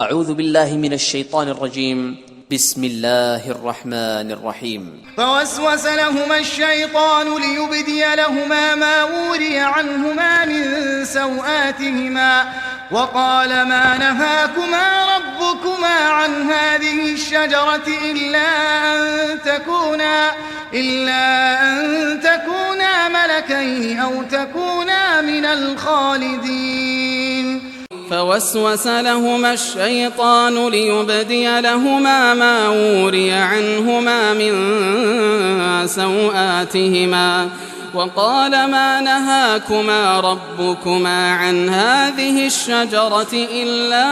أعوذ بالله من الشيطان الرجيم. بسم الله الرحمن الرحيم. فوسوس لهما الشيطان ليبدي لهما ما وري عنهما من سوآتهما وقال ما نهاكما ربكما عن هذه الشجرة إلا أن تكونا ملكين أو تكونا من الخالدين. فوسوس لهما الشيطان ليبدي لهما ما وري عنهما من سوآتهما وقال ما نهاكما ربكما عن هذه الشجرة إلا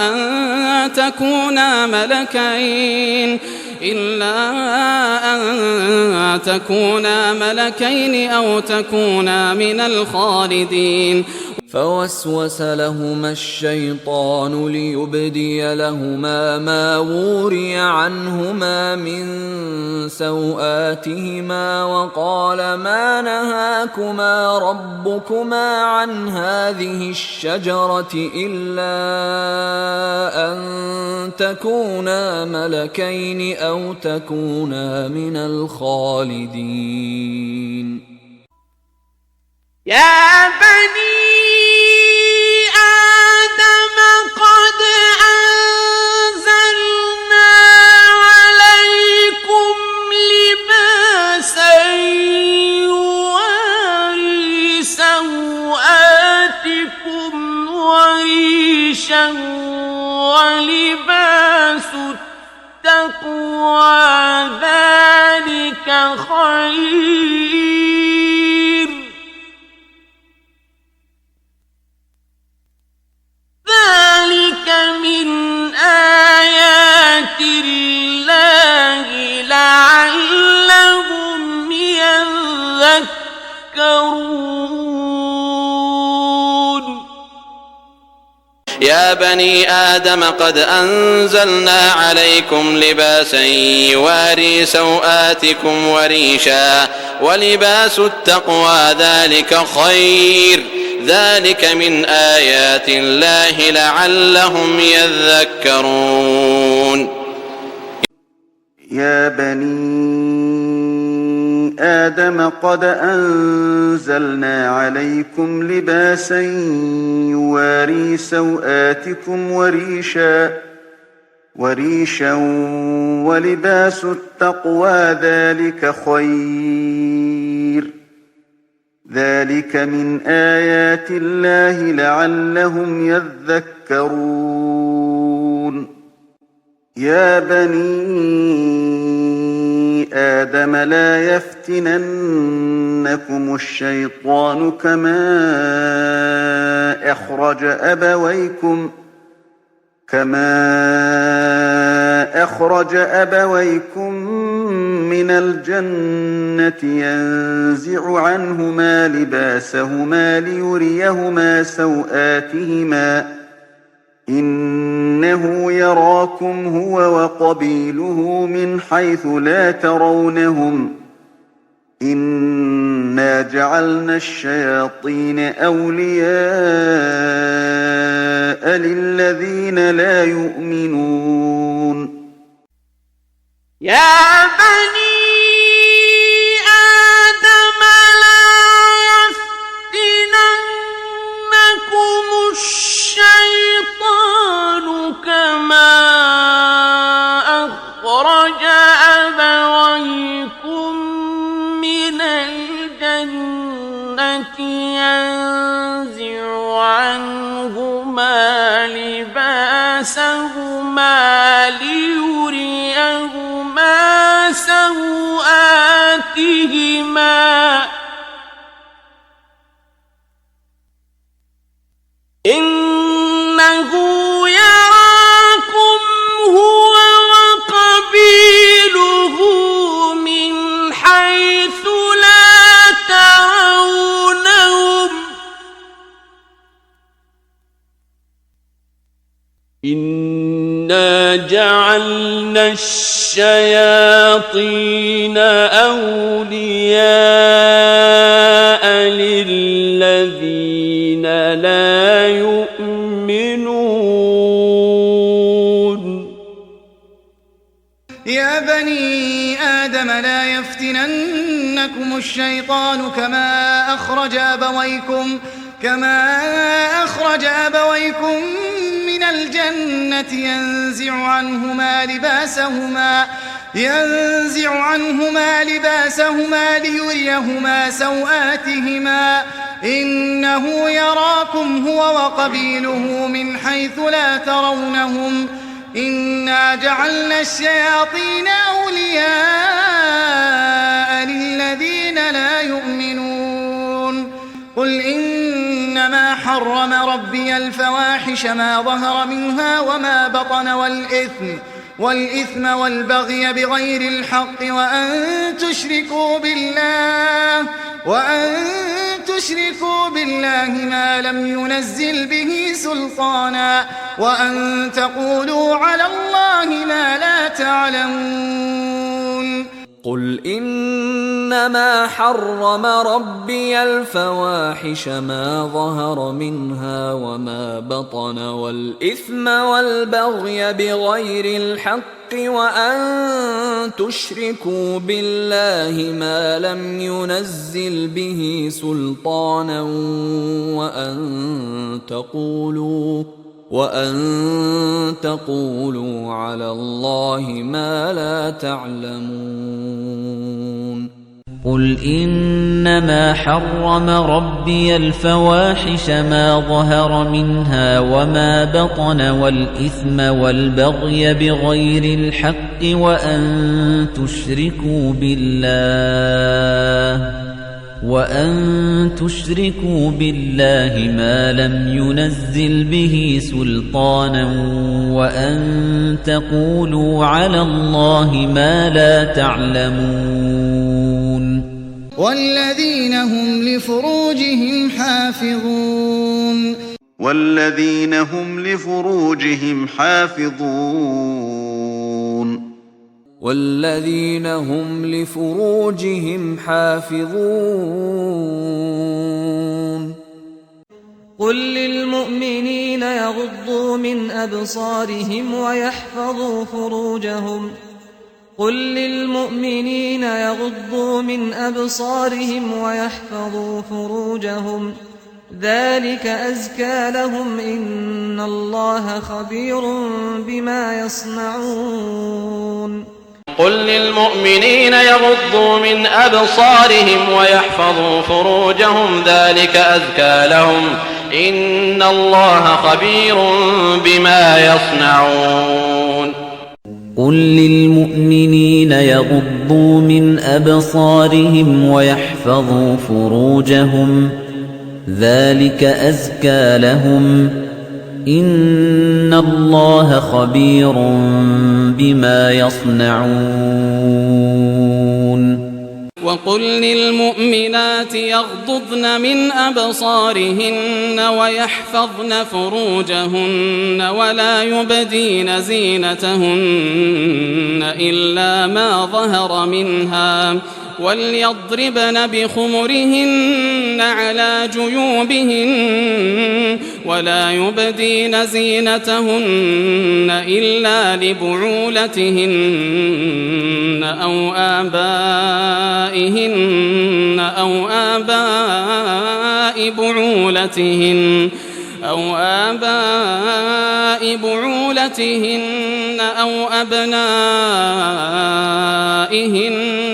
أن تكونا ملكين أو تكونا من الخالدين. فوسوس لهما الشيطان ليبدي لهما ما وري عنهما من سوآتهما وقال ما نهاكما ربكما عن هذه الشجرة إلا أن تكونا ملكين أو تكونا من الخالدين. يا بني آدم قد أنزلنا عليكم لباسا يواري سوآتكم وريشا ولباس التقوى ذلك خير ذلك من آيات الله لعلهم يذكرون. يا بني آدم قد أنزلنا عليكم لباسا يواري سوآتكم وريشا ولباس التقوى ذلك خير ذلك من آيات الله لعلهم يذكرون. يا بني آدم قد أنزلنا عليكم لباسا يواري سوآتكم وريشا ولباس التقوى ذلك خير ذلك من آيات الله لعلهم يذكرون. يا بني آدم لا يفتننكم الشيطان كما أخرج أبويكم من الجنة ينزع عنهما لباسهما ليريهما سوآتهما إنه يراكم هو وقبيله من حيث لا ترونهم إنا جعلنا الشياطين أولياء للذين لا يؤمنون. يا بني آدم لا يفتننكم الشيطان كما أخرج أبويكم من الجنة ينزع عنهما لباسهما ليريهما سوآتهما إنه يراكم هو وقبيله من حيث لا ترونهم إنا جعلنا الشياطين أولياء للذين لا يؤمنون يؤمنون يا بني آدم لا يفتننكم الشيطان كما أخرج أبويكم من الجنة ينزع عنهما لباسهما ليريهما سوآتهما إنه يراكم هو وقبيله من حيث لا ترونهم إنا جعلنا الشياطين أولياء للذين لا يؤمنون قل إنما حرم ربي الفواحش ما ظهر منها وما بطن والإثم والبغي بغير الحق وأن تشركوا بالله ما لم ينزل به سلطانا وأن تقولوا على الله ما لا تعلمون قل إنما حرم ربي الفواحش ما ظهر منها وما بطن والإثم والبغي بغير الحق وأن تشركوا بالله ما لم ينزل به سلطانا وأن تقولوا على الله ما لا تعلمون قل إنما حرم ربي الفواحش ما ظهر منها وما بطن والإثم والبغي بغير الحق وأن تشركوا بالله ما لم ينزل به سلطانا وأن تقولوا على الله ما لا تعلمون والذين هم لفروجهم حافظون قل للمؤمنين يغضوا من أبصارهم ويحفظوا فروجهم ذلك أزكى لهم إن الله خبير بما يصنعون قل للمؤمنين يغضوا من أبصارهم ويحفظوا فروجهم ذلك أزكى لهم إن الله خبير بما يصنعون قل للمؤمنين يغضوا من أبصارهم ويحفظوا فروجهم ذلك أزكى لهم إن الله خبير بما يصنعون وقل للمؤمنات يغضضن من أبصارهن ويحفظن فروجهن ولا يبدين زينتهن إلا ما ظهر منها وليضربن بخمرهن على جيوبهن ولا يبدين زينتهن إلا لبعولتهن أو آبائهن أو آباء بعولتهن أو أبنائهن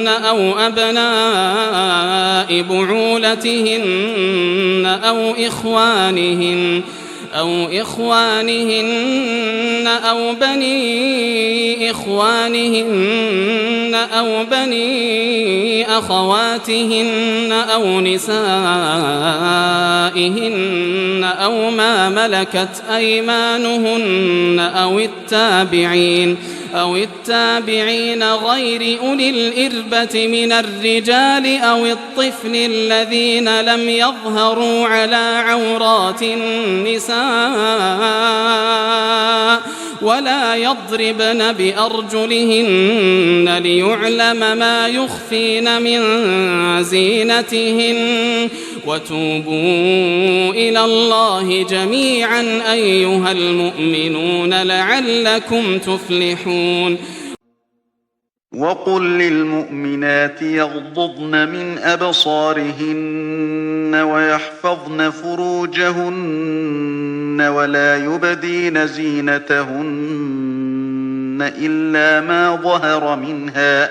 أو أبناء بعولتهن أو إخوانهن أو بني إخوانهن أو بني أخواتهن أو نسائهن أو ما ملكت أيمانهن أو التابعين غير أولي الإربة من الرجال أو الطفل الذين لم يظهروا على عورات النساء ولا يضربن بأرجلهن ليعلم ما يخفين من زينتهن وتوبوا إلى الله جميعا أيها المؤمنون لعلكم تفلحون وقل للمؤمنات يغضضن من أبصارهن ويحفظن فروجهن ولا يبدين زينتهن إلا ما ظهر منها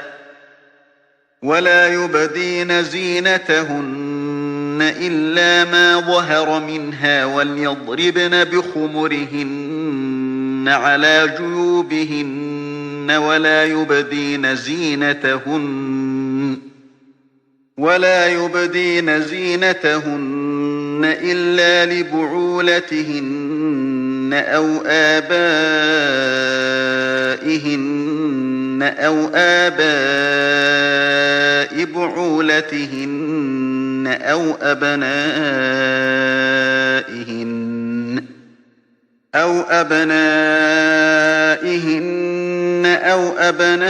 وليضربن بخمرهن على جيوبهن ولا يبدين زينتهن إلا لبعولتهن أو آباء بعولتهن أو أبنائهن أو أبناء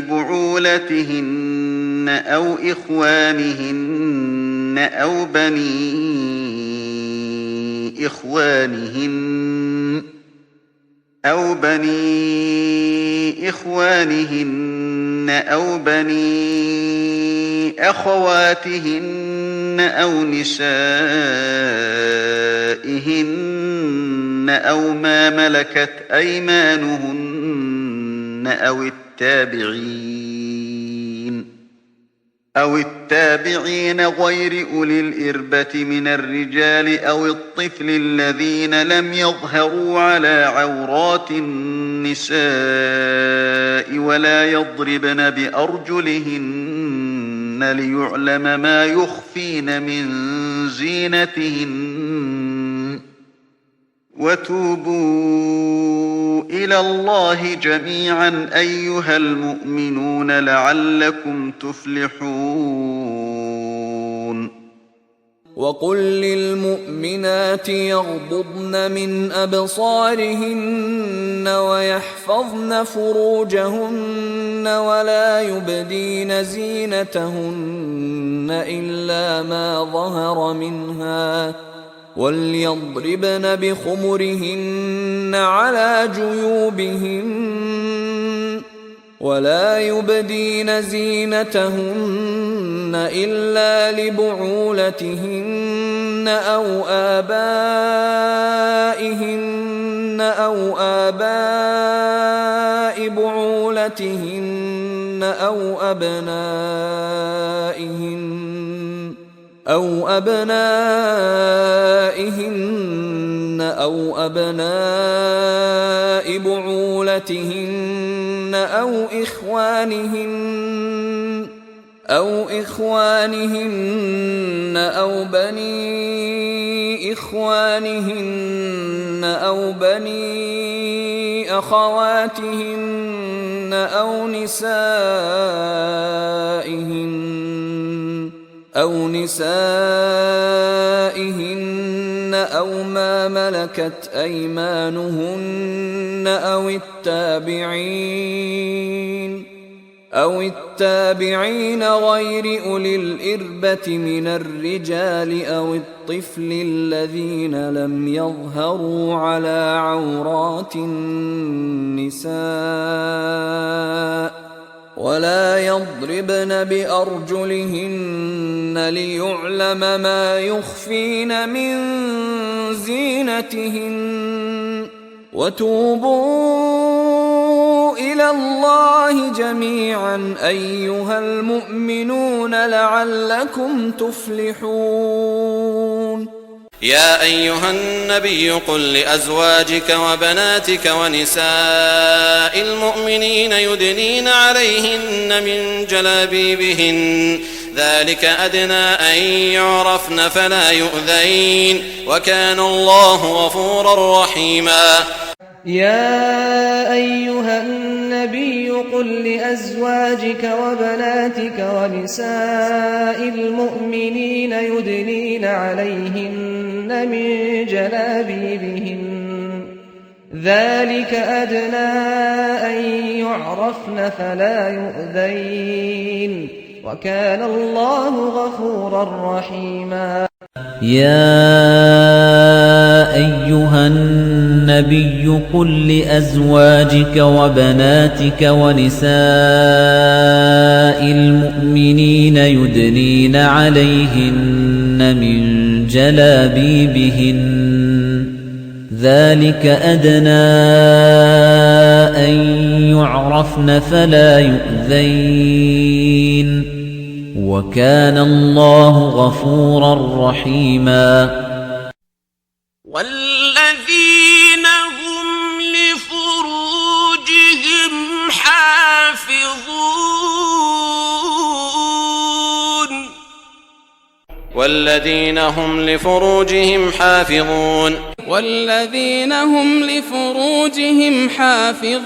بعولتهن أو إخوانهن أو بني إخوانهن أو بني أخواتهن أو نسائهن أو ما ملكت أيمانهن أو التابعين غير أولي الإربة من الرجال أو الطفل الذين لم يظهروا على عورات النساء ولا يضربن بأرجلهن ليعلم ما يخفين من زينتهن وتوبوا إلى الله جميعا أيها المؤمنون لعلكم تفلحون وقل للمؤمنات يغضضن من أبصارهن ويحفظن فروجهن ولا يبدين زينتهن إلا ما ظهر منها وليضربن بخمرهن على جيوبهن ولا يبدين زينتهن إلا لبعولتهن أو آباء بعولتهن أو أبنائهن أو أبناء بعولتهن أو إخوانهن أو بني إخوانهن أو بني أخواتهن أو نسائهن أو ما ملكت أيمانهن أو التابعين غير أولي الإربة من الرجال أو الطفل الذين لم يظهروا على عورات النساء ولا يضربن بأرجلهن ليعلم ما يخفين من زينتهن وتوبوا إلى الله جميعا أيها المؤمنون لعلكم تفلحون يا أيها النبي قل لأزواجك وبناتك ونساء المؤمنين يدنين عليهن من جلابيبهن ذلك أدنى أن يعرفن فلا يؤذين وكان الله غفورا رحيما يا أيها النبي قل لأزواجك وبناتك ونساء المؤمنين يدنين عليهن من جلابيبهن ذلك أدنى أن يعرفن فلا يؤذين وكان الله غفورا رحيما يا أيها النبي قل لأزواجك وبناتك ونساء المؤمنين يدنين عليهن من جلابيبهن ذلك أدنى أن يعرفن فلا يؤذين وكان الله غفورا رحيما والذين هم لفروجهم حافظون والذين هم لفروجهم حافظون والذين هم لفروجهم حافظون